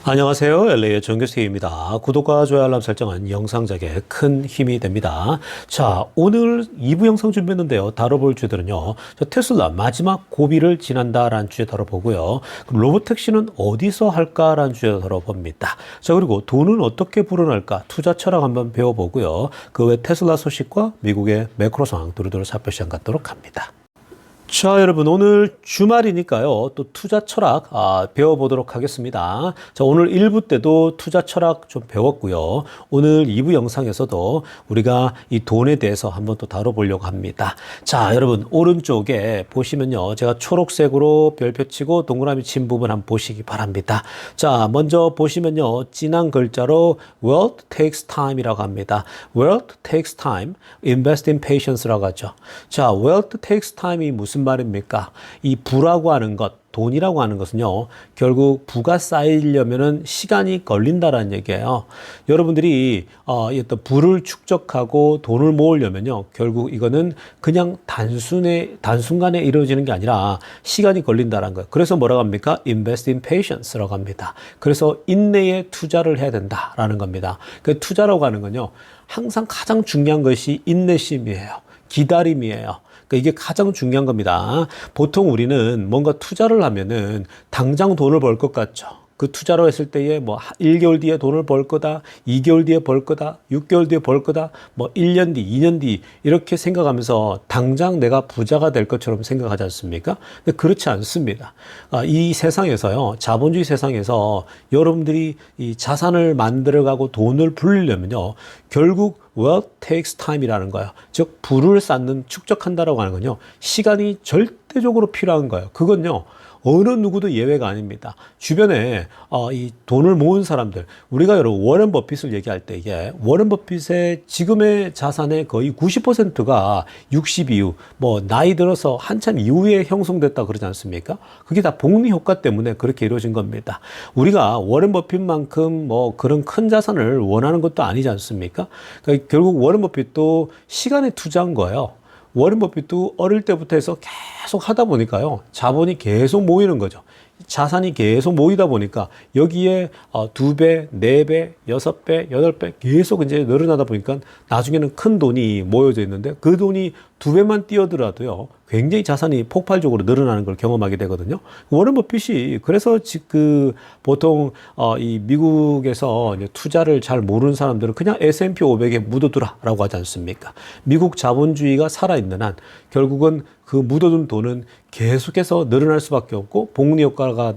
안녕하세요. LA의 정교수입니다. 구독과 좋아요 알람 설정은 영상 제작에 큰 힘이 됩니다. 자, 오늘 2부 영상 준비했는데요. 다뤄볼 주제들은요. 테슬라 마지막 고비를 지난다라는 주제 다뤄보고요. 그럼 로보택시는 어디서 할까라는 주제 다뤄봅니다. 자, 그리고 돈은 어떻게 불어날까? 투자 철학 한번 배워보고요. 그 외 테슬라 소식과 미국의 매크로 상황 두루두루 살펴시간 갖도록 합니다. 자, 여러분 오늘 주말이니까요. 또 투자 철학 배워보도록 하겠습니다. 자, 오늘 1부 때도 투자 철학 좀 배웠고요. 오늘 2부 영상에서도 우리가 이 돈에 대해서 한번 또 다뤄보려고 합니다. 자, 여러분 오른쪽에 보시면요. 제가 초록색으로 별표 치고 동그라미 친 부분 한번 보시기 바랍니다. 자, 먼저 보시면요. 진한 글자로 Wealth takes time이라고 합니다. Wealth takes time, invest in patience라고 하죠. 자, Wealth takes time이 무슨 말입니까? 이 부라고 하는 것, 돈이라고 하는 것은요, 결국 부가 쌓이려면은 시간이 걸린다라는 얘기예요. 여러분들이 어떤 부를 축적하고 돈을 모으려면요, 결국 이거는 그냥 단순간에 이루어지는 게 아니라 시간이 걸린다라는 거예요. 그래서 뭐라고 합니까? Invest in patience라고 합니다. 그래서 인내에 투자를 해야 된다라는 겁니다. 그 투자라고 하는 건요, 항상 가장 중요한 것이 인내심이에요. 기다림이에요. 그러니까 이게 가장 중요한 겁니다. 보통 우리는 뭔가 투자를 하면은 당장 돈을 벌 것 같죠. 그 투자로 했을 때에 뭐 1개월 뒤에 돈을 벌 거다, 2개월 뒤에 벌 거다, 6개월 뒤에 벌 거다, 뭐 1년 뒤, 2년 뒤 이렇게 생각하면서 당장 내가 부자가 될 것처럼 생각하지 않습니까? 근데 그렇지 않습니다. 이 세상에서요, 자본주의 세상에서 여러분들이 이 자산을 만들어가고 돈을 불리려면요, 결국 wealth takes time이라는 거예요. 즉 부를 쌓는 축적한다라고 하는 건요, 시간이 절대적으로 필요한 거예요. 그건요, 어느 누구도 예외가 아닙니다. 주변에 이 돈을 모은 사람들, 우리가 여러분 워렌 버핏을 얘기할 때 이게 워렌 버핏의 지금의 자산의 거의 90%가 60 이후, 뭐 나이 들어서 한참 이후에 형성됐다 그러지 않습니까? 그게 다 복리 효과 때문에 그렇게 이루어진 겁니다. 우리가 워렌 버핏만큼 뭐 그런 큰 자산을 원하는 것도 아니지 않습니까? 그러니까 결국 워렌 버핏도 시간에 투자한 거예요. 워렌 버핏도 어릴 때부터 해서 계속 하다 보니까요, 자본이 계속 모이는 거죠. 자산이 계속 모이다 보니까 여기에 2배, 4배, 6배, 8배 계속 이제 늘어나다 보니까 나중에는 큰 돈이 모여져 있는데 그 돈이 2배만 뛰어들어도요, 굉장히 자산이 폭발적으로 늘어나는 걸 경험하게 되거든요. 워렌 버핏이 그래서 보통 이 미국에서 이제 투자를 잘 모르는 사람들은 그냥 S&P 500에 묻어두라라고 하지 않습니까? 미국 자본주의가 살아있는 한 결국은 그 묻어둔 돈은 계속해서 늘어날 수밖에 없고 복리 효과가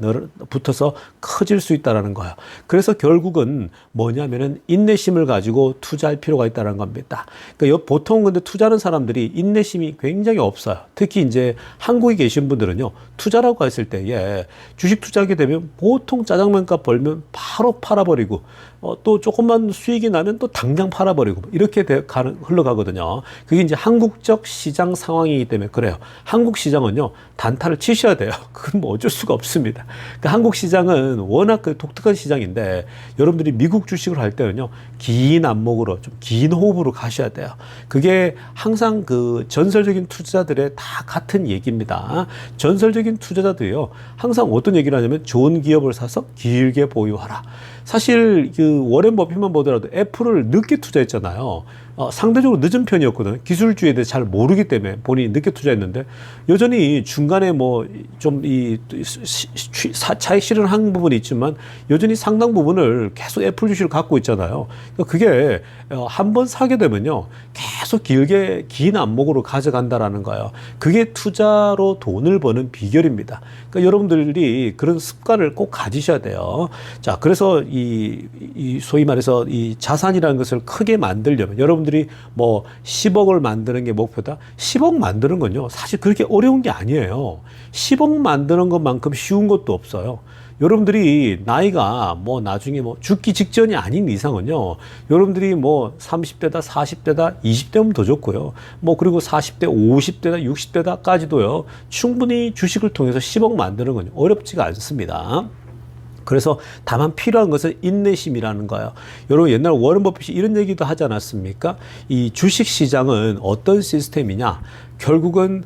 붙어서 커질 수 있다는 거예요. 그래서 결국은 뭐냐면은 인내심을 가지고 투자할 필요가 있다는 겁니다. 그러니까 보통 근데 투자하는 사람들이 인내심이 굉장히 없어요. 특히 이제 한국에 계신 분들은요, 투자라고 했을 때에 주식 투자하게 되면 보통 짜장면값 벌면 바로 팔아버리고 또 조금만 수익이 나면 또 당장 팔아버리고 이렇게 흘러가거든요. 그게 이제 한국적 시장 상황이기 때문에 그래요. 한국 시장은요, 단타를 치셔야 돼요. 그건 뭐 어쩔 수가 없습니다. 그러니까 한국 시장은 워낙 그 독특한 시장인데 여러분들이 미국 주식을 할 때는요, 긴 안목으로 좀 긴 호흡으로 가셔야 돼요. 그게 항상 그 전설적인 투자자들의 다 같은 얘기입니다. 전설적인 투자자들이요, 항상 어떤 얘기를 하냐면 좋은 기업을 사서 길게 보유하라. 사실 그 워렌 버핏만 보더라도 애플을 늦게 투자했잖아요. 상대적으로 늦은 편이었거든요. 기술주의에 대해 잘 모르기 때문에 본인이 늦게 투자했는데 여전히 중간에 뭐 좀 차익 실현한 부분이 있지만 여전히 상당 부분을 계속 애플 주식을 갖고 있잖아요. 그게 한 번 사게 되면요, 계속 길게 긴 안목으로 가져간다라는 거예요. 그게 투자로 돈을 버는 비결입니다. 그러니까 여러분들이 그런 습관을 꼭 가지셔야 돼요. 자, 그래서 이 소위 말해서 이 자산이라는 것을 크게 만들려면 여러분들이 뭐 10억을 만드는 게 목표다. 10억 만드는 건요, 사실 그렇게 어려운 게 아니에요. 10억 만드는 것만큼 쉬운 것도 없어요. 여러분들이 나이가 뭐 나중에 뭐 죽기 직전이 아닌 이상은요, 여러분들이 뭐 30대다, 40대다, 20대면 더 좋고요. 뭐 그리고 40대, 50대다, 60대다까지도요, 충분히 주식을 통해서 10억 만드는 건 어렵지가 않습니다. 그래서 다만 필요한 것은 인내심이라는 거예요. 여러분 옛날 워런 버핏이 이런 얘기도 하지 않았습니까? 이 주식 시장은 어떤 시스템이냐? 결국은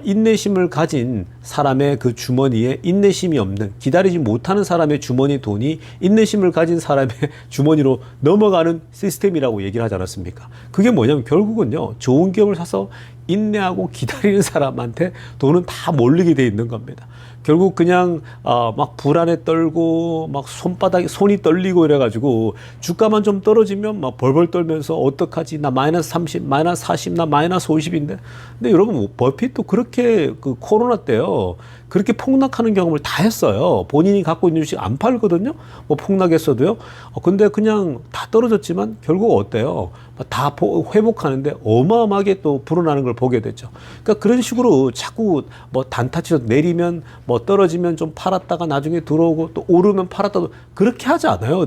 인내심을 가진 사람의 그 주머니에 인내심이 없는, 기다리지 못하는 사람의 주머니 돈이 인내심을 가진 사람의 주머니로 넘어가는 시스템이라고 얘기를 하지 않았습니까? 그게 뭐냐면 결국은요, 좋은 기업을 사서 인내하고 기다리는 사람한테 돈은 다 몰리게 돼 있는 겁니다. 결국 그냥 막 불안에 떨고 막 손이 떨리고 이래가지고 주가만 좀 떨어지면 막 벌벌 떨면서 어떡하지, 나 마이너스 30, 마이너스 40, 나 마이너스 50인데. 근데 여러분 버핏도 그렇게 그 코로나 때요 그렇게 폭락하는 경험을 다 했어요. 본인이 갖고 있는 주식 안 팔거든요. 뭐 폭락했어도요. 근데 그냥 다 떨어졌지만 결국 어때요? 다 회복하는데 어마어마하게 또 불어나는 걸 보게 됐죠. 그러니까 그런 식으로 자꾸 뭐 단타치로 내리면 뭐 떨어지면 좀 팔았다가 나중에 들어오고 또 오르면 팔았다도 그렇게 하지 않아요.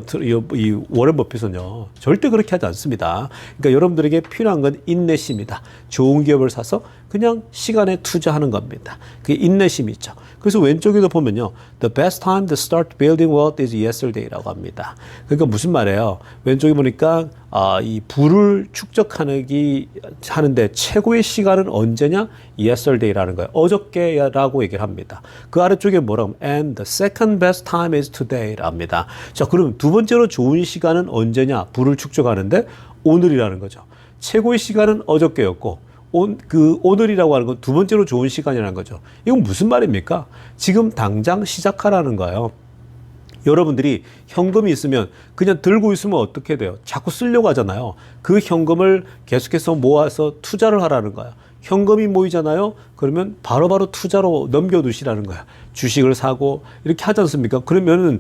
이 워런 버핏은요. 절대 그렇게 하지 않습니다. 그러니까 여러분들에게 필요한 건 인내심이다. 좋은 기업을 사서 그냥 시간에 투자하는 겁니다. 그게 인내심이 있죠. 그래서 왼쪽에도 보면요. The best time to start building wealth is yesterday라고 합니다. 그러니까 무슨 말이에요? 왼쪽에 보니까 이 부를 하는데 최고의 시간은 언제냐? Yesterday라는 거예요. 어저께라고 얘기를 합니다. 그 아래쪽에 뭐라고 하면 And the second best time is today라 합니다. 자, 그럼 두 번째로 좋은 시간은 언제냐? 부를 축적하는데 오늘이라는 거죠. 최고의 시간은 어저께였고 오늘이라고 하는 건 두 번째로 좋은 시간이라는 거죠. 이건 무슨 말입니까? 지금 당장 시작하라는 거예요. 여러분들이 현금이 있으면 그냥 들고 있으면 어떻게 돼요? 자꾸 쓰려고 하잖아요. 그 현금을 계속해서 모아서 투자를 하라는 거예요. 현금이 모이잖아요. 그러면 바로바로 투자로 넘겨두시라는 거야. 주식을 사고 이렇게 하지 않습니까? 그러면은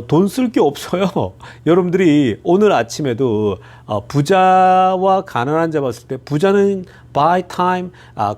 돈 쓸 게 없어요. 여러분들이 오늘 아침에도 부자와 가난한 자 봤을 때 부자는 buy time,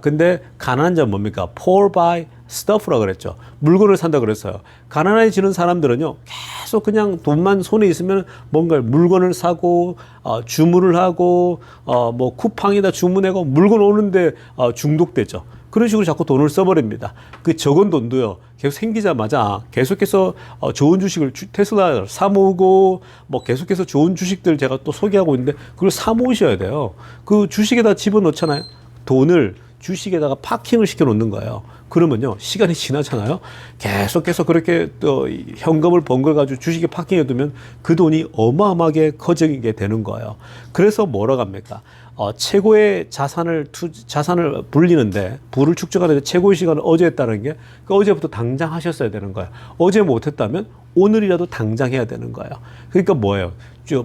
근데 가난한 자 뭡니까? poor buy stuff라 그랬죠. 물건을 산다 그랬어요. 가난해지는 사람들은요, 계속 그냥 돈만 손에 있으면 뭔가 물건을 사고, 주문을 하고, 뭐 쿠팡에다 주문하고 물건 오는데 중독되죠. 그런 식으로 자꾸 돈을 써버립니다. 그 적은 돈도요, 계속 생기자마자 계속해서 좋은 주식을 테슬라를 사모으고, 뭐 계속해서 좋은 주식들 제가 또 소개하고 있는데, 그걸 사모으셔야 돼요. 그 주식에다 집어넣잖아요. 돈을 주식에다가 파킹을 시켜 놓는 거예요. 그러면요, 시간이 지나잖아요. 계속해서 그렇게 또 현금을 번 걸 가지고 주식에 파킹해 두면 그 돈이 어마어마하게 커지게 되는 거예요. 그래서 뭐라고 합니까? 최고의 자산을 불리는데, 부를 축적하는데 최고의 시간을 어제 했다는 게, 그 어제부터 당장 하셨어야 되는 거예요. 어제 못했다면 오늘이라도 당장 해야 되는 거예요. 그러니까 뭐예요?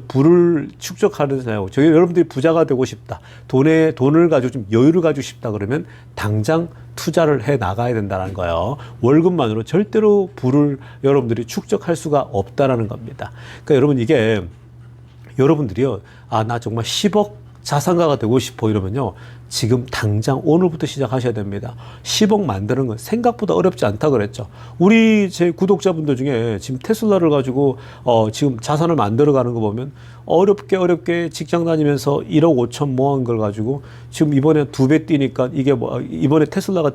부를 축적하는 사람, 저희 여러분들이 부자가 되고 싶다. 돈을 가지고 좀 여유를 가지고 싶다 그러면 당장 투자를 해 나가야 된다는 거예요. 월급만으로 절대로 부를 여러분들이 축적할 수가 없다라는 겁니다. 그러니까 여러분 이게 여러분들이요, 나 정말 10억 자산가가 되고 싶어 이러면요, 지금 당장 오늘부터 시작하셔야 됩니다. 10억 만드는 건 생각보다 어렵지 않다 그랬죠. 제 구독자분들 중에 지금 테슬라를 가지고 지금 자산을 만들어가는 거 보면 어렵게 직장 다니면서 1억 5천 모은 걸 가지고 지금 이번에 2배 뛰니까 이게 이번에 테슬라가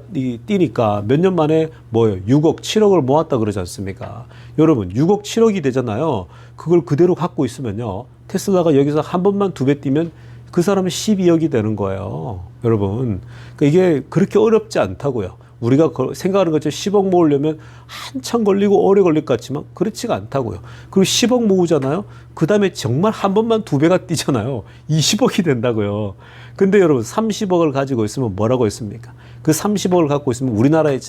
뛰니까 몇 년 만에 6억 7억을 모았다 그러지 않습니까? 여러분 6억 7억이 되잖아요. 그걸 그대로 갖고 있으면요, 테슬라가 여기서 한 번만 2배 뛰면 그 사람은 12억이 되는 거예요. 여러분. 그러니까 이게 그렇게 어렵지 않다고요. 우리가 생각하는 것처럼 10억 모으려면 한참 걸리고 오래 걸릴 것 같지만 그렇지가 않다고요. 그리고 10억 모으잖아요. 그 다음에 정말 한 번만 2배가 뛰잖아요. 20억이 된다고요. 근데 여러분 30억을 가지고 있으면 뭐라고 했습니까? 그 30억을 갖고 있으면 우리나라의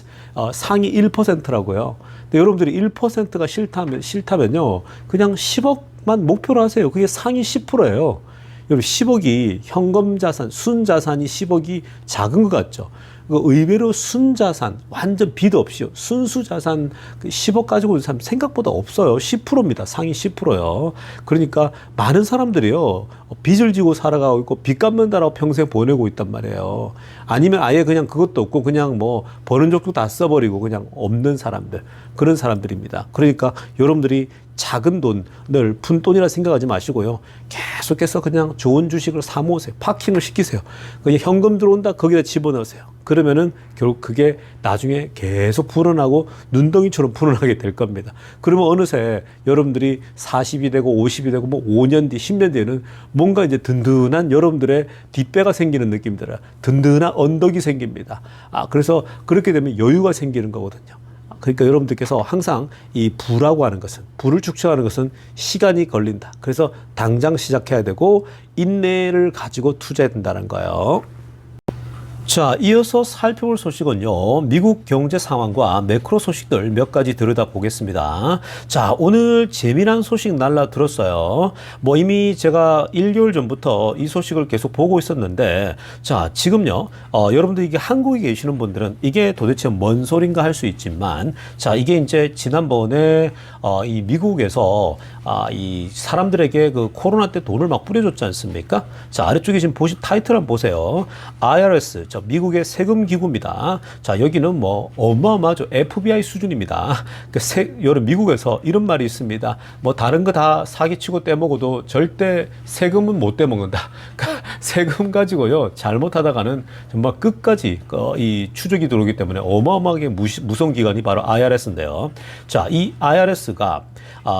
상위 1%라고요. 근데 여러분들이 1%가 싫다면요, 그냥 10억만 목표로 하세요. 그게 상위 10%예요. 여러분 10억이 현금 자산, 순자산이 10억이 작은 것 같죠? 의외로 순자산, 완전 빚 없이요, 순수 자산 10억 가지고 있는 사람 생각보다 없어요. 10%입니다. 상위 10%요. 그러니까 많은 사람들이요, 빚을 지고 살아가고 있고 빚 갚는다라고 평생 보내고 있단 말이에요. 아니면 아예 그냥 그것도 없고 그냥 뭐 버는 적도 다 써버리고 그냥 없는 사람들, 그런 사람들입니다. 그러니까 여러분들이 작은 돈을 푼돈이라 생각하지 마시고요, 계속해서 그냥 좋은 주식을 사모으세요. 파킹을 시키세요. 그냥 현금 들어온다, 거기다 집어넣으세요. 그러면은 결국 그게 나중에 계속 불어나고 눈덩이처럼 불어나게 될 겁니다. 그러면 어느새 여러분들이 40이 되고 50이 되고 뭐 5년 뒤, 10년 뒤에는 뭔가 이제 든든한 여러분들의 뒷배가 생기는 느낌이 들어요. 든든한 언덕이 생깁니다. 그래서 그렇게 되면 여유가 생기는 거거든요. 그러니까 여러분들께서 항상 이 부라고 하는 것은, 부를 축적하는 것은 시간이 걸린다. 그래서 당장 시작해야 되고 인내를 가지고 투자해야 된다는 거예요. 자, 이어서 살펴볼 소식은요, 미국 경제 상황과 매크로 소식들 몇 가지 들여다보겠습니다. 자, 오늘 재미난 소식 날라들었어요. 뭐 이미 제가 1개월 전부터 이 소식을 계속 보고 있었는데, 자, 지금요, 여러분들 이게 한국에 계시는 분들은 이게 도대체 뭔 소린가 할 수 있지만, 자, 이게 이제 지난번에 이 미국에서 이 사람들에게 그 코로나 때 돈을 막 뿌려줬지 않습니까? 자, 아래쪽에 지금 타이틀 한번 보세요. IRS, 미국의 세금 기구입니다. 자, 여기는 뭐 어마어마하죠. FBI 수준입니다. 여러분 미국에서 이런 말이 있습니다. 뭐 다른 거 다 사기치고 떼먹어도 절대 세금은 못 떼먹는다. 세금 가지고요, 잘못하다가는 정말 끝까지 이 추적이 들어오기 때문에 어마어마하게 무서운 기관이 바로 IRS인데요. 자, 이 IRS가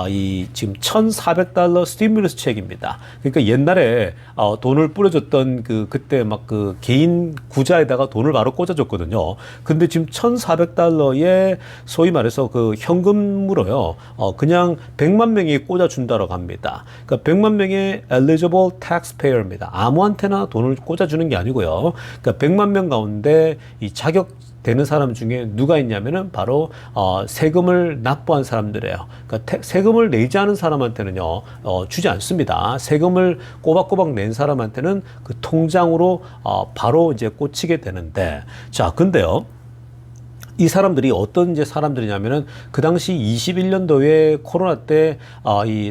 이 지금 $1,400 스티뮬러스 책입니다. 그러니까 옛날에 돈을 뿌려줬던 그때 막 그 개인 구자에다가 돈을 바로 꽂아줬거든요. 근데 지금 $1,400에 소위 말해서 그 현금으로요, 그냥 100만 명이 꽂아준다고 합니다. 그러니까 100만 명의 eligible taxpayer입니다. 아무한테나 돈을 꽂아주는 게 아니고요. 그러니까 100만 명 가운데 이 되는 사람 중에 누가 있냐면은 바로 세금을 납부한 사람들이에요. 그러니까 세금을 내지 않은 사람한테는요, 주지 않습니다. 세금을 꼬박꼬박 낸 사람한테는 그 통장으로 바로 이제 꽂히게 되는데, 자, 근데요, 이 사람들이 어떤 이제 사람들이냐면은 그 당시 21년도에 코로나 때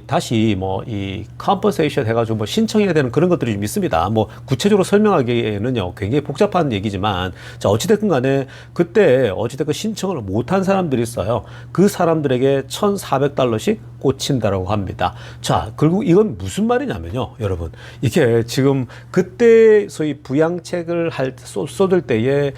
다시 뭐 이 컴퍼세이션 해가지고 뭐 신청해야 되는 그런 것들이 좀 있습니다. 뭐 구체적으로 설명하기에는요 굉장히 복잡한 얘기지만, 자, 어찌됐든 간에 그때 어찌됐건 신청을 못한 사람들이 있어요. 그 사람들에게 $1,400씩 꽂힌다라고 합니다. 자, 결국 이건 무슨 말이냐면요, 여러분, 이게 지금 그때 소위 부양책을 쏟을 때에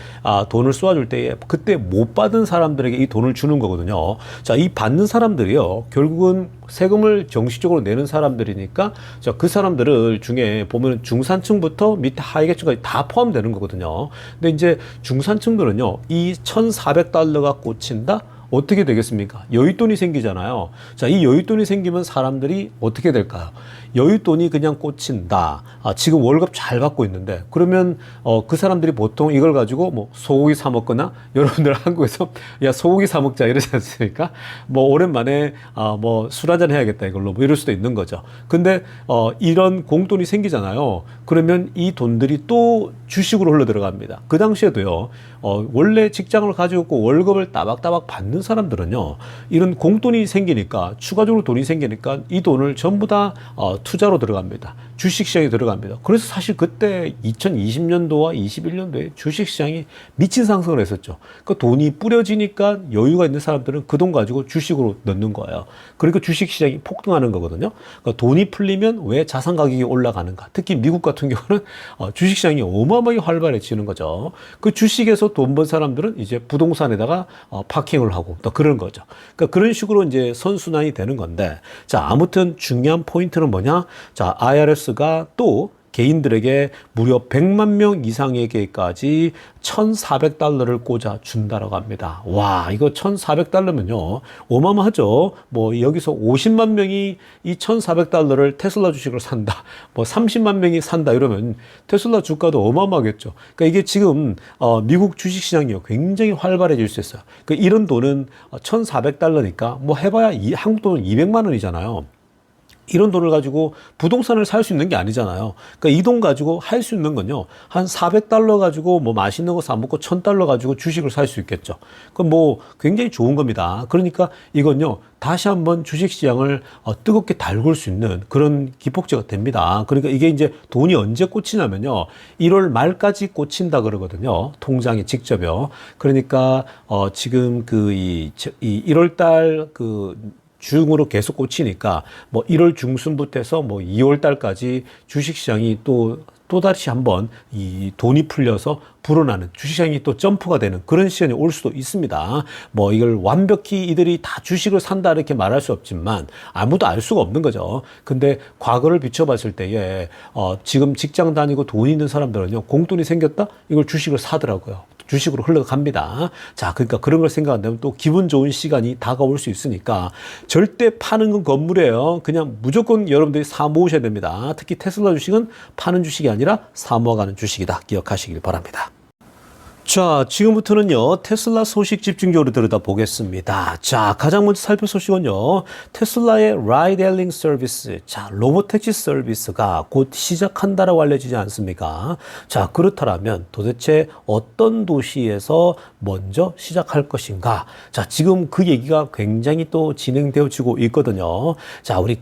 돈을 쏘아줄 때에 그때 못 받은 사람들에게 이 돈을 주는 거거든요. 자, 이 받는 사람들이요, 결국은 세금을 정식적으로 내는 사람들이니까, 자, 그 사람들을 중에 보면 중산층부터 밑에 하위계층까지 다 포함되는 거거든요. 근데 이제 중산층들은요, 이 $1,400가 꽂힌다? 어떻게 되겠습니까? 여윳돈이 생기잖아요. 자, 이 여윳돈이 생기면 사람들이 어떻게 될까요? 여윳돈이 그냥 꽂힌다. 지금 월급 잘 받고 있는데, 그러면 그 사람들이 보통 이걸 가지고 뭐 소고기 사 먹거나, 여러분들 한국에서 야 소고기 사 먹자 이러지 않습니까? 뭐 오랜만에 뭐 술 한잔 해야겠다 이걸로 뭐 이럴 수도 있는 거죠. 근데 이런 공돈이 생기잖아요. 그러면 이 돈들이 또 주식으로 흘러 들어갑니다. 그 당시에도요, 원래 직장을 가지고 있고 월급을 따박따박 받는 사람들은요, 이런 공돈이 생기니까, 추가적으로 돈이 생기니까 이 돈을 전부 다 투자로 들어갑니다. 주식시장에 들어갑니다. 그래서 사실 그때 2020년도와 21년도에 주식시장이 미친 상승을 했었죠. 그 돈이 뿌려지니까 여유가 있는 사람들은 그 돈 가지고 주식으로 넣는 거예요. 그러니까 주식시장이 폭등하는 거거든요. 그러니까 돈이 풀리면 왜 자산 가격이 올라가는가? 특히 미국 같은 경우는 주식시장이 어마어마하게 활발해지는 거죠. 그 주식에서 돈 번 사람들은 이제 부동산에다가 파킹을 하고 또 그런 거죠. 그러니까 그런 식으로 이제 선순환이 되는 건데, 자, 아무튼 중요한 포인트는 뭐냐? 자, IRS가 또 개인들에게 무려 100만 명 이상에게까지 $1,400를 꽂아 준다라고 합니다. 와, 이거 $1,400면요 어마어마하죠. 뭐 여기서 50만 명이 이 $1,400를 테슬라 주식을 산다, 뭐 30만 명이 산다 이러면 테슬라 주가도 어마어마하겠죠. 그러니까 이게 지금 미국 주식시장이 굉장히 활발해질 수 있어요. 그러니까 이런 돈은 $1,400니까 뭐 해봐야 한국 돈은 200만 원이잖아요. 이런 돈을 가지고 부동산을 살 수 있는 게 아니잖아요. 그러니까 이 돈 가지고 할 수 있는 건요, 한 $400 가지고 뭐 맛있는 거 사 먹고 $1,000 가지고 주식을 살 수 있겠죠. 그럼 뭐 굉장히 좋은 겁니다. 그러니까 이건요, 다시 한번 주식시장을 뜨겁게 달굴 수 있는 그런 기폭제가 됩니다. 그러니까 이게 이제 돈이 언제 꽂히냐면요, 1월 말까지 꽂힌다 그러거든요. 통장에 직접요. 그러니까 지금 이 1월 달 중으로 계속 꽂히니까 뭐 1월 중순부터 해서 뭐 2월 달까지 주식시장이 또다시 한번 이 돈이 풀려서 불어나는, 주식시장이 또 점프가 되는 그런 시간이 올 수도 있습니다. 뭐 이걸 완벽히 이들이 다 주식을 산다 이렇게 말할 수 없지만 아무도 알 수가 없는 거죠. 근데 과거를 비춰봤을 때에 지금 직장 다니고 돈 있는 사람들은요, 공돈이 생겼다? 이걸 주식을 사더라고요. 주식으로 흘러갑니다. 자, 그러니까 그런 걸 생각한다면 또 기분 좋은 시간이 다가올 수 있으니까 절대 파는 건 건물이에요. 그냥 무조건 여러분들이 사 모으셔야 됩니다. 특히 테슬라 주식은 파는 주식이 아니라 사 모아가는 주식이다. 기억하시길 바랍니다. 자, 지금부터는요, 테슬라 소식 집중적으로 들여다보겠습니다. 자, 가장 먼저 살펴볼 소식은요, 테슬라의 라이드 헬링 서비스, 자, 로보택시 서비스가 곧 시작한다라고 알려지지 않습니까? 자, 그렇다면 도대체 어떤 도시에서 먼저 시작할 것인가? 자, 지금 그 얘기가 굉장히 또 진행되어지고 있거든요. 자, 우리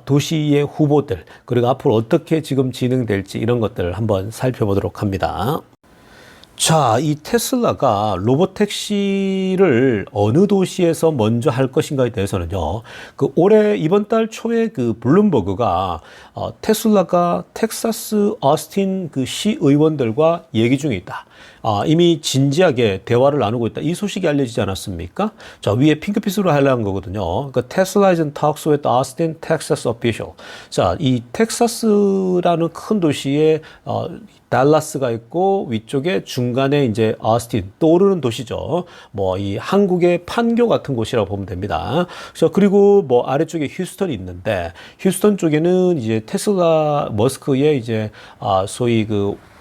도시의 후보들, 그리고 앞으로 어떻게 지금 진행될지 이런 것들을 한번 살펴보도록 합니다. 자, 이 테슬라가 로보택시를 어느 도시에서 먼저 할 것인가에 대해서는요, 올해 이번 달 초에 블룸버그가 테슬라가 텍사스 어스틴 시의원들과 얘기 중에 있다. 이미 진지하게 대화를 나누고 있다. 이 소식이 알려지지 않았습니까? 자, 위에 핑크빛으로 하려는 거거든요. 테슬라 is in talks with Austin, Texas official. 자, 이 텍사스라는 큰 도시에 달라스가 있고 위쪽에 중간에 이제 어스틴, 떠오르는 도시죠. 뭐 이 한국의 판교 같은 곳이라고 보면 됩니다. 그리고 뭐 아래쪽에 휴스턴이 있는데, 휴스턴 쪽에는 이제 테슬라 머스크의 이제 소위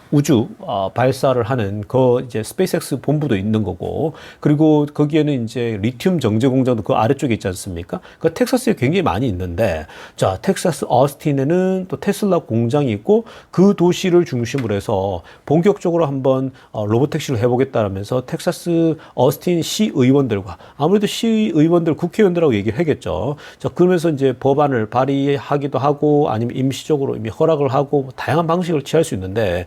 우주 발사를 하는 이제 스페이스X 본부도 있는 거고, 그리고 거기에는 이제 리튬 정제 공장도 그 아래쪽에 있지 않습니까? 텍사스에 굉장히 많이 있는데, 자, 텍사스 어스틴에는 또 테슬라 공장이 있고, 그 도시를 중심으로 해서 본격적으로 한번 로보택시를 해보겠다라면서 텍사스 어스틴 시의원들과, 아무래도 시의원들, 국회의원들하고 얘기를 하겠죠. 자, 그러면서 이제 법안을 발의하기도 하고, 아니면 임시적으로 이미 허락을 하고, 다양한 방식을 취할 수 있는데,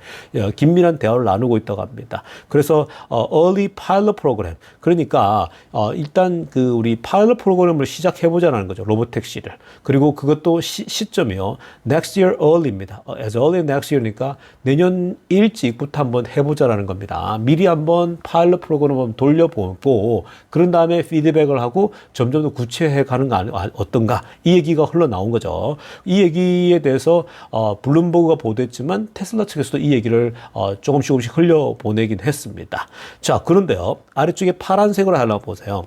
긴밀한 대화를 나누고 있다고 합니다. 그래서 early pilot program, 그러니까 일단 우리 파일럿 프로그램을 시작해보자는 거죠. 로보택시를. 그리고 그것도 시점이요, next year early입니다. as early next year니까 내년 일찍부터 한번 해보자라는 겁니다. 미리 한번 파일럿 프로그램을 한번 돌려보고, 그런 다음에 피드백을 하고 점점 더 구체해 가는 거 어떤가, 이 얘기가 흘러나온 거죠. 이 얘기에 대해서 블룸버그가 보도했지만 테슬라 측에서도 이 얘기를 조금씩 흘려보내긴 했습니다. 자, 그런데요, 아래쪽에 파란색으로 하나 보세요.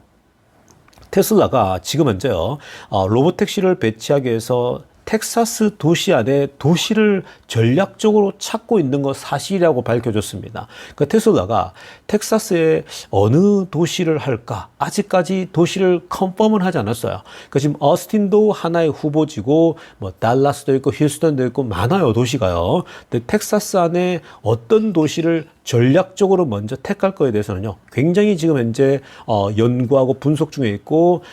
테슬라가 지금 현재요, 로보택시를 배치하기 위해서 텍사스 도시 안에 도시를 전략적으로 찾고 있는 것 사실이라고 밝혀졌습니다. 테슬라가 텍사스에 어느 도시를 할까? 아직까지 도시를 컨펌은 하지 않았어요. 지금 어스틴도 하나의 후보지고, 뭐 달라스도 있고 휴스턴도 있고 많아요, 도시가요. 근데 텍사스 안에 어떤 도시를 전략적으로 먼저 택할 거에 대해서는요, 굉장히 지금 현재 연구하고 분석 중에 있고,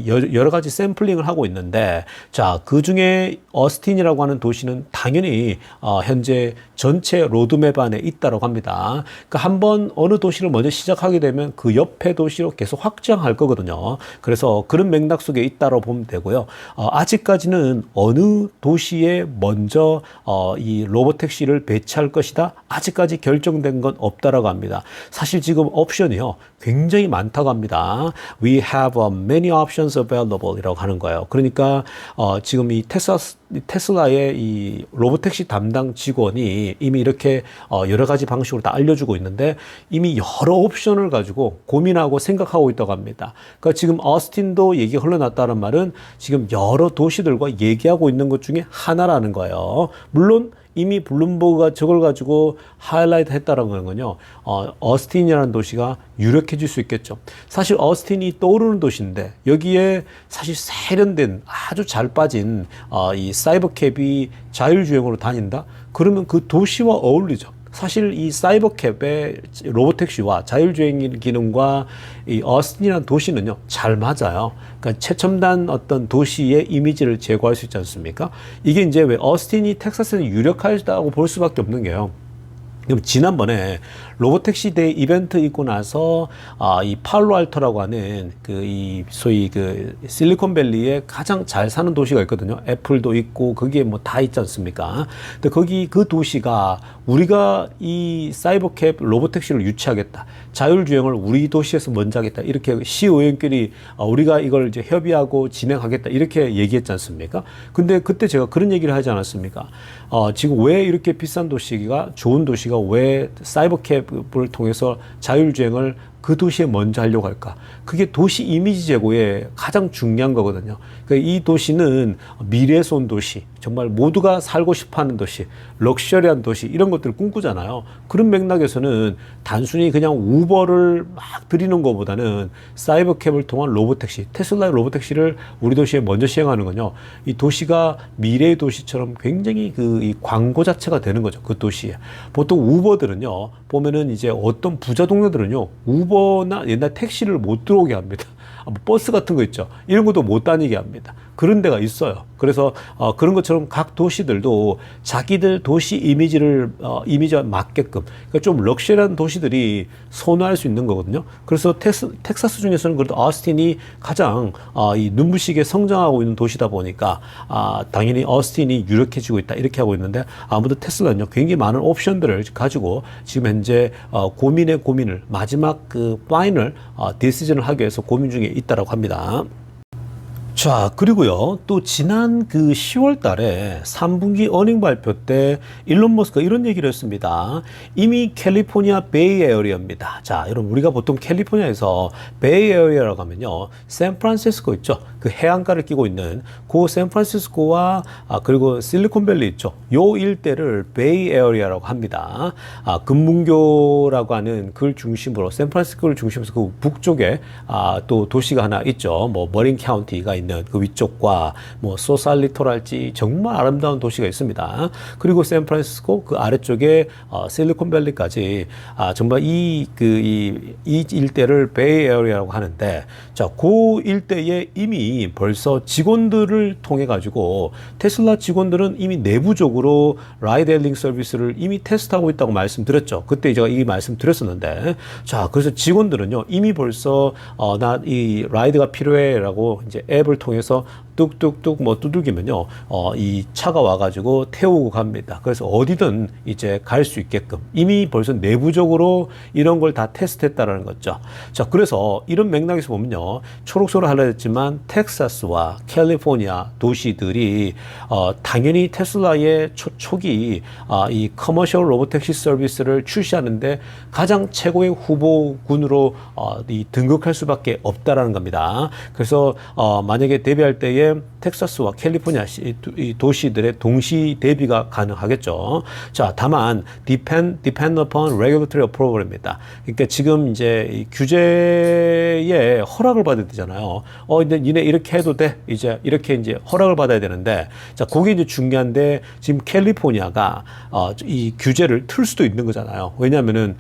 여러 가지 샘플링을 하고 있는데, 자, 그 중에 어스틴이라고 하는 도시는 당연히 현재 전체 로드맵 안에 있다고 합니다. 그러니까 한번 어느 도시를 먼저 시작하게 되면 그 옆에 도시로 계속 확장할 거거든요. 그래서 그런 맥락 속에 있다고 보면 되고요. 아직까지는 어느 도시에 먼저 이 로보택시를 배치할 것이다, 아직까지 결정된 건 없다라고 합니다. 사실 지금 옵션이요, 굉장히 많다고 합니다. We have many options available 이라고 하는 거예요. 그러니까 지금 이 테슬라의 이 로보택시 담당 직원이 이미 이렇게 여러 가지 방식으로 다 알려주고 있는데, 이미 여러 옵션을 가지고 고민하고 생각하고 있다고 합니다. 그러니까 지금 어스틴도 얘기가 흘러났다는 말은 지금 여러 도시들과 얘기하고 있는 것 중에 하나라는 거예요. 물론 이미 블룸버그가 저걸 가지고 하이라이트 했다라는 건요, 어스틴이라는 도시가 유력해질 수 있겠죠. 사실 어스틴이 떠오르는 도시인데, 여기에 사실 세련된 아주 잘 빠진 이 사이버캡이 자율주행으로 다닌다? 그러면 그 도시와 어울리죠. 사실 이 사이버캡의 로보택시와 자율주행 기능과 이 어스틴이라는 도시는요, 잘 맞아요. 그러니까 최첨단 어떤 도시의 이미지를 제고할 수 있지 않습니까? 이게 이제 왜 어스틴이 텍사스는 유력하다고 볼 수밖에 없는 게요, 그럼 지난번에 로보택시 데이 이벤트 있고 나서 이 팔로알토라고 하는 이 소위 실리콘밸리에 가장 잘 사는 도시가 있거든요. 애플도 있고 거기에 뭐 다 있지 않습니까? 근데 거기 그 도시가 우리가 이 사이버캡 로보택시를 유치하겠다. 자율주행을 우리 도시에서 먼저 하겠다. 이렇게 시의원끼리 우리가 이걸 이제 협의하고 진행하겠다. 이렇게 얘기했지 않습니까? 근데 그때 제가 그런 얘기를 하지 않았습니까? 지금 왜 이렇게 비싼 도시가 좋은 도시가 왜 사이버캡을 통해서 자율주행을 그 도시에 먼저 하려고 할까? 그게 도시 이미지 제고에 가장 중요한 거거든요. 그러니까 이 도시는 미래에서 온 도시, 정말 모두가 살고 싶어하는 도시, 럭셔리한 도시 이런 것들을 꿈꾸잖아요. 그런 맥락에서는 단순히 그냥 우버를 막 들이는 것보다는 사이버캡을 통한 로보택시, 테슬라의 로보택시를 우리 도시에 먼저 시행하는 건요. 이 도시가 미래의 도시처럼 굉장히 이 광고 자체가 되는 거죠. 그 도시에. 보통 우버들은요, 보면은 이제 어떤 부자 동네들은요, 우버나 옛날 택시를 못 들어오게 합니다. 버스 같은 거 있죠. 이런 것도 못 다니게 합니다. 그런 데가 있어요. 그래서 그런 것처럼 각 도시들도 자기들 도시 이미지와 맞게끔, 그러니까 좀 럭셔리한 도시들이 선호할 수 있는 거거든요. 그래서 텍사스 중에서는 그래도 어스틴이 가장 이 눈부시게 성장하고 있는 도시다 보니까 당연히 어스틴이 유력해지고 있다 이렇게 하고 있는데, 아무도 테슬라는요 굉장히 많은 옵션들을 가지고 지금 현재 고민의 고민을 마지막 파이널 디시전을 하기 위해서 고민 중에 있다라고 합니다. 자, 그리고요, 또 지난 10월 달에 3분기 어닝 발표 때 일론 머스크가 이런 얘기를 했습니다. 이미 캘리포니아 베이 에어리어입니다. 자, 여러분, 우리가 보통 캘리포니아에서 베이 에어리어라고 하면요, 샌프란시스코 있죠? 그 해안가를 끼고 있는 그 샌프란시스코와 그리고 실리콘밸리 있죠? 요 일대를 베이 에어리어라고 합니다. 금문교라고 하는 그걸 중심으로, 샌프란시스코를 중심으로 그 북쪽에 또 도시가 하나 있죠. 뭐 머린 카운티가 있는 그 위쪽과 뭐 소살리토랄지 정말 아름다운 도시가 있습니다. 그리고 샌프란시스코 그 아래쪽에 실리콘밸리까지 정말 이 일대를 베이 에어리어라고 하는데, 자, 그 일대에 이미 벌써 직원들을 통해 가지고 테슬라 직원들은 이미 내부적으로 라이드 헬링 서비스를 이미 테스트하고 있다고 말씀드렸죠. 그때 제가 이 말씀 드렸었는데, 자, 그래서 직원들은요 이미 벌써 나 이 라이드가 필요해라고 이제 앱을 통해서 뚝뚝뚝 뭐 두들기면요, 이 차가 와가지고 태우고 갑니다. 그래서 어디든 이제 갈 수 있게끔 이미 벌써 내부적으로 이런 걸 다 테스트했다라는 거죠. 자, 그래서 이런 맥락에서 보면요, 초록색으로 하려했지만 텍사스와 캘리포니아 도시들이 당연히 테슬라의 초기 이 커머셜 로보택시 서비스를 출시하는데 가장 최고의 후보군으로 이 등극할 수밖에 없다라는 겁니다. 그래서 만약에 데뷔할 때에 텍사스와 캘리포니아 이 도시들의 동시 대비가 가능하겠죠. 자, 다만 depend upon regulatory approval입니다. 그러니까 지금 이제 이 규제에 허락을 받아야 되잖아요. 근데 니네 이렇게 해도 돼? 이제 이렇게 이제 허락을 받아야 되는데, 자, 그게 이제 중요한데 지금 캘리포니아가 이 규제를 틀 수도 있는 거잖아요. 왜냐면은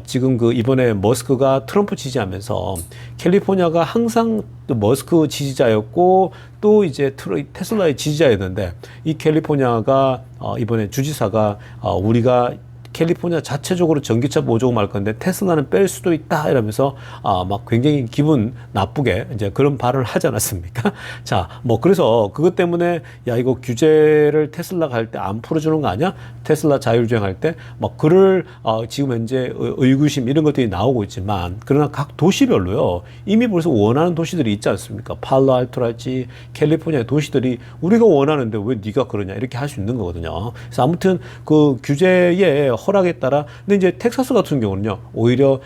지금 이번에 머스크가 트럼프 지지하면서 캘리포니아가 항상 또 머스크 지지자였고 또 이제 테슬라의 지지자였는데, 이 캘리포니아가 이번에 주지사가 우리가 캘리포니아 자체적으로 전기차 보조금 할 건데 테슬라는 뺄 수도 있다 이러면서 막 굉장히 기분 나쁘게 이제 그런 발언을 하지 않았습니까? 자, 뭐 그래서 그것 때문에 야, 이거 규제를 테슬라가 할 때 안 풀어주는 거 아니야? 테슬라 자율주행 할 때 막 그럴 지금 현재 의구심 이런 것들이 나오고 있지만, 그러나 각 도시별로요 이미 벌써 원하는 도시들이 있지 않습니까? 팔로알토랄지 캘리포니아 도시들이 우리가 원하는데 왜 네가 그러냐 이렇게 할 수 있는 거거든요. 그래서 아무튼 그 규제에 허락에 따라, 근데 이제 텍사스 같은 경우는요 오히려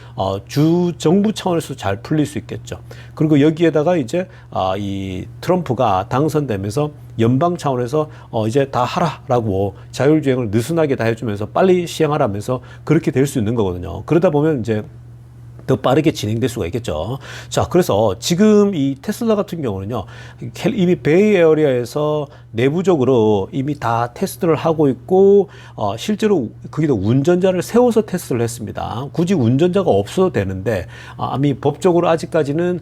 주 정부 차원에서 잘 풀릴 수 있겠죠. 그리고 여기에다가 이제 이 트럼프가 당선되면서 연방 차원에서 이제 다 하라라고 자율주행을 느슨하게 다 해주면서 빨리 시행하라면서 그렇게 될 수 있는 거거든요. 그러다 보면 이제 더 빠르게 진행될 수가 있겠죠. 자, 그래서 지금 이 테슬라 같은 경우는요, 이미 베이 에어리아에서 내부적으로 이미 다 테스트를 하고 있고, 실제로 거기다 운전자를 세워서 테스트를 했습니다. 굳이 운전자가 없어도 되는데, 이미 법적으로 아직까지는,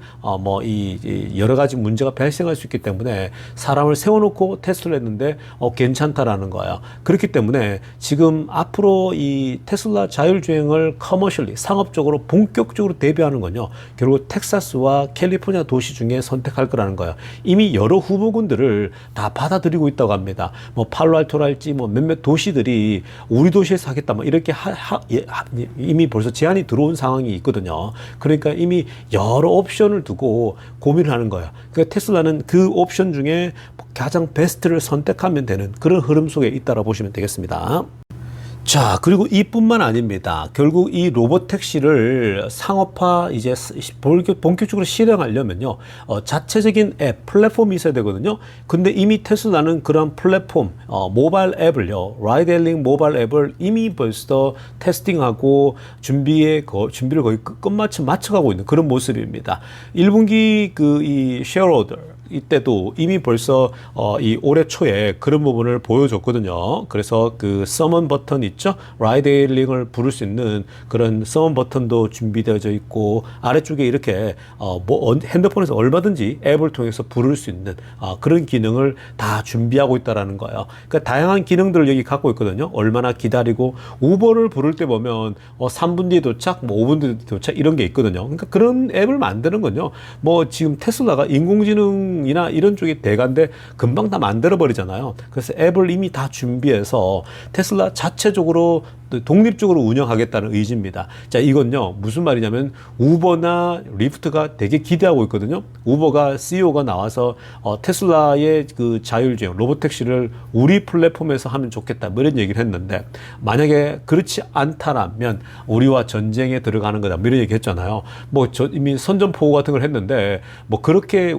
이 여러 가지 문제가 발생할 수 있기 때문에 사람을 세워놓고 테스트를 했는데, 괜찮다라는 거예요. 그렇기 때문에 지금 앞으로 이 테슬라 자율주행을 커머셜리, 상업적으로 본격적으로 대비하는 건요, 결국 텍사스와 캘리포니아 도시 중에 선택할 거라는 거예요. 이미 여러 후보군들을 다 받아들이고 있다고 합니다. 뭐 팔로알토랄지 뭐 몇몇 도시들이 우리 도시에서 하겠다 뭐 이렇게 이미 벌써 제안이 들어온 상황이 있거든요. 그러니까 이미 여러 옵션을 두고 고민을 하는 거예요. 그러니까 테슬라는 그 옵션 중에 가장 베스트를 선택하면 되는 그런 흐름 속에 있다고 보시면 되겠습니다. 자, 그리고 이뿐만 아닙니다. 결국 이 로봇 택시를 상업화 이제 본격적으로 실행하려면요, 자체적인 앱, 플랫폼이 있어야 되거든요. 근데 이미 테슬라는 그런 플랫폼, 모바일 앱을요, 라이드헬링 모바일 앱을 이미 벌써 테스팅하고 준비를 거의 끝마쳐 맞춰가고 있는 그런 모습입니다. 1분기 이 쉐어로더 이때도 이미 벌써 이 올해 초에 그런 부분을 보여줬거든요. 그래서 그 서먼 버튼 있죠? 라이드헤일링을 부를 수 있는 그런 서먼 버튼도 준비되어져 있고, 아래쪽에 이렇게 핸드폰에서 얼마든지 앱을 통해서 부를 수 있는 그런 기능을 다 준비하고 있다라는 거예요. 그러니까 다양한 기능들을 여기 갖고 있거든요. 얼마나 기다리고, 우버를 부를 때 보면 3분 뒤에 도착, 5분 뒤에 도착 이런 게 있거든요. 그러니까 그런 앱을 만드는 건요, 지금 테슬라가 인공지능 이나 이런 쪽이 대가인데 금방 다 만들어 버리잖아요. 그래서 앱을 이미 다 준비해서 테슬라 자체적으로 독립적으로 운영하겠다는 의지입니다. 자, 이건요, 무슨 말이냐면 우버나 리프트가 되게 기대하고 있거든요. 우버가 CEO가 나와서 테슬라의 그 자율주행 로봇택시를 우리 플랫폼에서 하면 좋겠다, 뭐 이런 얘기를 했는데, 만약에 그렇지 않다라면 우리와 전쟁에 들어가는 거다, 뭐 이런 얘기 했잖아요. 이미 선전포고 같은 걸 했는데, 그렇게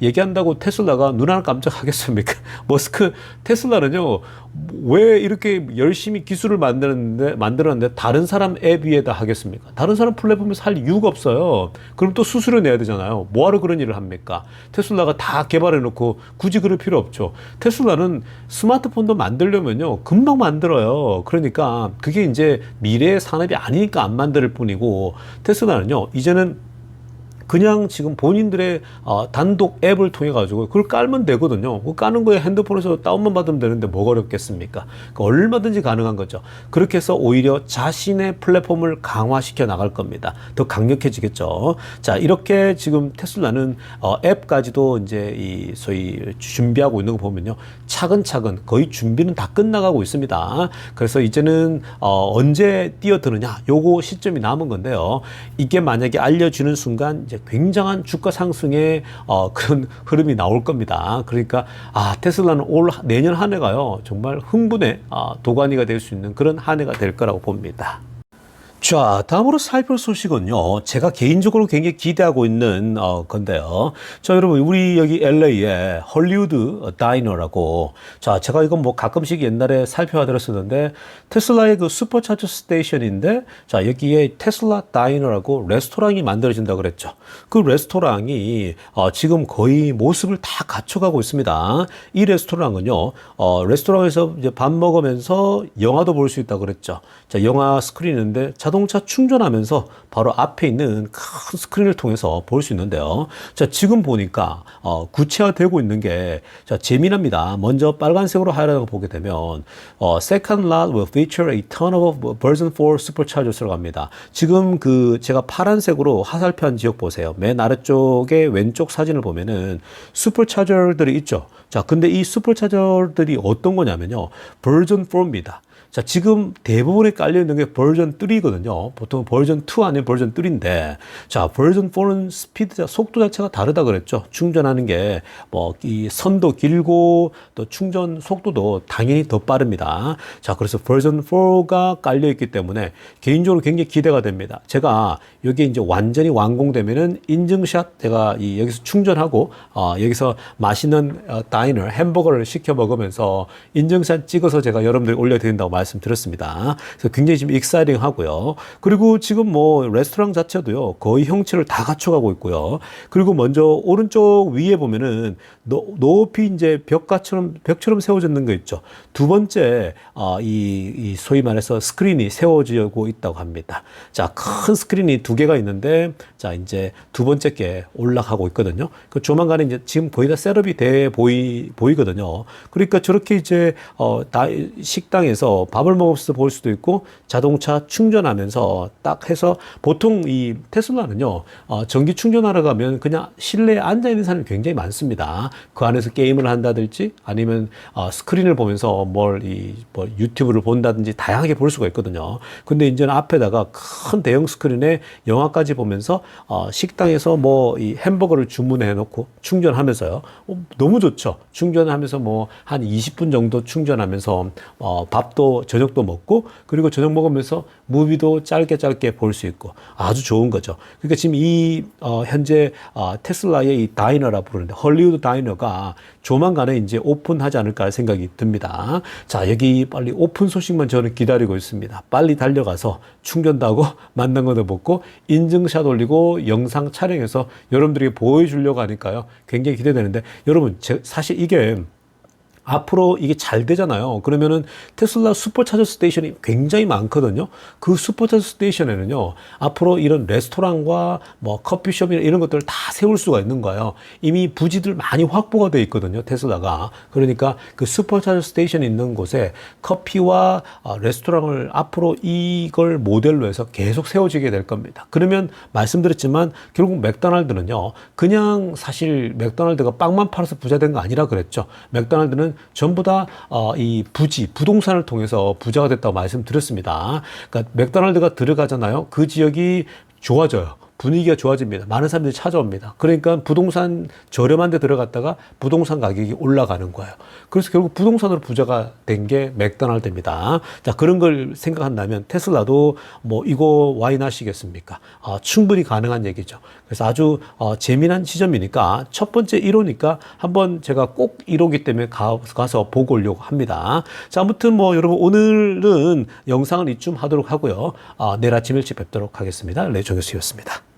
얘기한다고 테슬라가 눈 하나 깜짝하겠습니까? 테슬라는요, 왜 이렇게 열심히 기술을 만들었는데 다른 사람 앱 위에다 하겠습니까? 다른 사람 플랫폼에서 할 이유가 없어요. 그럼 또 수수료 내야 되잖아요. 뭐하러 그런 일을 합니까? 테슬라가 다 개발해놓고 굳이 그럴 필요 없죠. 테슬라는 스마트폰도 만들려면요, 금방 만들어요. 그러니까 그게 이제 미래의 산업이 아니니까 안 만들 뿐이고, 테슬라는요, 이제는 그냥 지금 본인들의 단독 앱을 통해 가지고 그걸 깔면 되거든요. 그 까는 거에 핸드폰에서 다운만 받으면 되는데 뭐가 어렵겠습니까? 그러니까 얼마든지 가능한 거죠. 그렇게 해서 오히려 자신의 플랫폼을 강화시켜 나갈 겁니다. 더 강력해지겠죠. 자, 이렇게 지금 테슬라는 앱까지도 이제 소위 준비하고 있는 거 보면요, 차근차근 거의 준비는 다 끝나가고 있습니다. 그래서 이제는 언제 뛰어드느냐, 요거 시점이 남은 건데요. 이게 만약에 알려주는 순간 이제 굉장한 주가 상승의 그런 흐름이 나올 겁니다. 그러니까 테슬라는 내년 한 해가요, 정말 흥분의 도가니가 될 수 있는 그런 한 해가 될 거라고 봅니다. 자, 다음으로 살펴볼 소식은요, 제가 개인적으로 굉장히 기대하고 있는 건데요. 자, 여러분, 우리 여기 LA에 헐리우드 다이너라고, 자, 제가 이건 가끔씩 옛날에 살펴드렸었는데, 테슬라의 그 슈퍼차저 스테이션인데, 자, 여기에 테슬라 다이너라고 레스토랑이 만들어진다고 그랬죠. 그 레스토랑이 지금 거의 모습을 다 갖춰가고 있습니다. 이 레스토랑은요, 레스토랑에서 이제 밥 먹으면서 영화도 볼 수 있다고 그랬죠. 자, 영화 스크린인데 자동차 충전하면서 바로 앞에 있는 큰 스크린을 통해서 볼 수 있는데요. 자, 지금 보니까 구체화되고 있는 게, 자, 재미납니다. 먼저 빨간색으로 하이라이트를 보게 되면 Second lot will feature a ton of version 4 superchargers라고 합니다. 지금 제가 파란색으로 화살표한 지역 보세요. 맨 아래쪽에 왼쪽 사진을 보면은 슈퍼차저들이 있죠. 자, 근데 이 슈퍼차저들이 어떤 거냐면요, 버전 4입니다. 자, 지금 대부분에 깔려있는 게 버전 3거든요. 보통 버전 2 아니면 버전 3인데, 자, 버전 4는 속도 자체가 다르다 그랬죠. 충전하는 게, 이 선도 길고, 또 충전 속도도 당연히 더 빠릅니다. 자, 그래서 버전 4가 깔려있기 때문에 개인적으로 굉장히 기대가 됩니다. 제가 여기 이제 완전히 완공되면은 인증샷 제가 여기서 충전하고, 여기서 맛있는 다이너, 햄버거를 시켜 먹으면서 인증샷 찍어서 제가 여러분들 올려드린다고 말씀드렸습니다. 그래서 굉장히 지금 익사이딩 하고요. 그리고 지금 뭐 레스토랑 자체도요, 거의 형체를 다 갖춰가고 있고요. 그리고 먼저 오른쪽 위에 보면은 높이 이제 벽처럼 세워졌는 거 있죠. 두 번째, 이 소위 말해서 스크린이 세워지고 있다고 합니다. 자, 큰 스크린이 두 개가 있는데, 자, 이제 두 번째 게 올라가고 있거든요. 그 조만간에 이제 지금 거의 다 셋업이 돼 보이거든요. 그러니까 저렇게 이제, 식당에서 밥을 먹으면서 볼 수도 있고, 자동차 충전하면서 딱 해서, 보통 이 테슬라는요, 전기 충전하러 가면 그냥 실내에 앉아있는 사람이 굉장히 많습니다. 그 안에서 게임을 한다든지 아니면 스크린을 보면서 뭐 유튜브를 본다든지 다양하게 볼 수가 있거든요. 근데 이제는 앞에다가 큰 대형 스크린에 영화까지 보면서 식당에서 뭐 이 햄버거를 주문해 놓고 충전하면서요. 너무 좋죠. 충전하면서 뭐 한 20분 정도 충전하면서 밥도 저녁도 먹고 그리고 저녁 먹으면서 무비도 짧게 볼 수 있고 아주 좋은 거죠. 그러니까 지금 이 현재 테슬라의 이 다이너라 부르는데 헐리우드 다이너가 조만간에 이제 오픈하지 않을까 생각이 듭니다. 자, 여기 빨리 오픈 소식만 저는 기다리고 있습니다. 빨리 달려가서 충전도 하고 만난 것도 먹고 인증샷 올리고 영상 촬영해서 여러분들에게 보여주려고 하니까요. 굉장히 기대되는데 여러분 사실 이게 앞으로 이게 잘 되잖아요. 그러면은 테슬라 슈퍼차저 스테이션이 굉장히 많거든요. 그 슈퍼차저 스테이션에는요, 앞으로 이런 레스토랑과 뭐 커피숍이나 이런 것들을 다 세울 수가 있는 거예요. 이미 부지들 많이 확보가 돼 있거든요, 테슬라가. 그러니까 그 슈퍼차저 스테이션이 있는 곳에 커피와 레스토랑을 앞으로 이걸 모델로 해서 계속 세워지게 될 겁니다. 그러면 말씀드렸지만 결국 맥도날드는요, 그냥 사실 맥도날드가 빵만 팔아서 부자 된 거 아니라 그랬죠. 맥도날드는 전부 다 이 부동산을 통해서 부자가 됐다고 말씀드렸습니다. 그러니까 맥도날드가 들어가잖아요. 그 지역이 좋아져요. 분위기가 좋아집니다. 많은 사람들이 찾아옵니다. 그러니까 부동산 저렴한 데 들어갔다가 부동산 가격이 올라가는 거예요. 그래서 결국 부동산으로 부자가 된 게 맥도날드입니다. 자, 그런 걸 생각한다면 테슬라도 뭐 이거 와이 나시겠습니까? 충분히 가능한 얘기죠. 그래서 아주 재미난 지점이니까 첫 번째 1호니까 한번 제가 꼭 1호기 때문에 가서 보고 오려고 합니다. 자, 아무튼 뭐 여러분 오늘은 영상은 이쯤 하도록 하고요. 내일 아침 일찍 뵙도록 하겠습니다. 레이종 교수였습니다.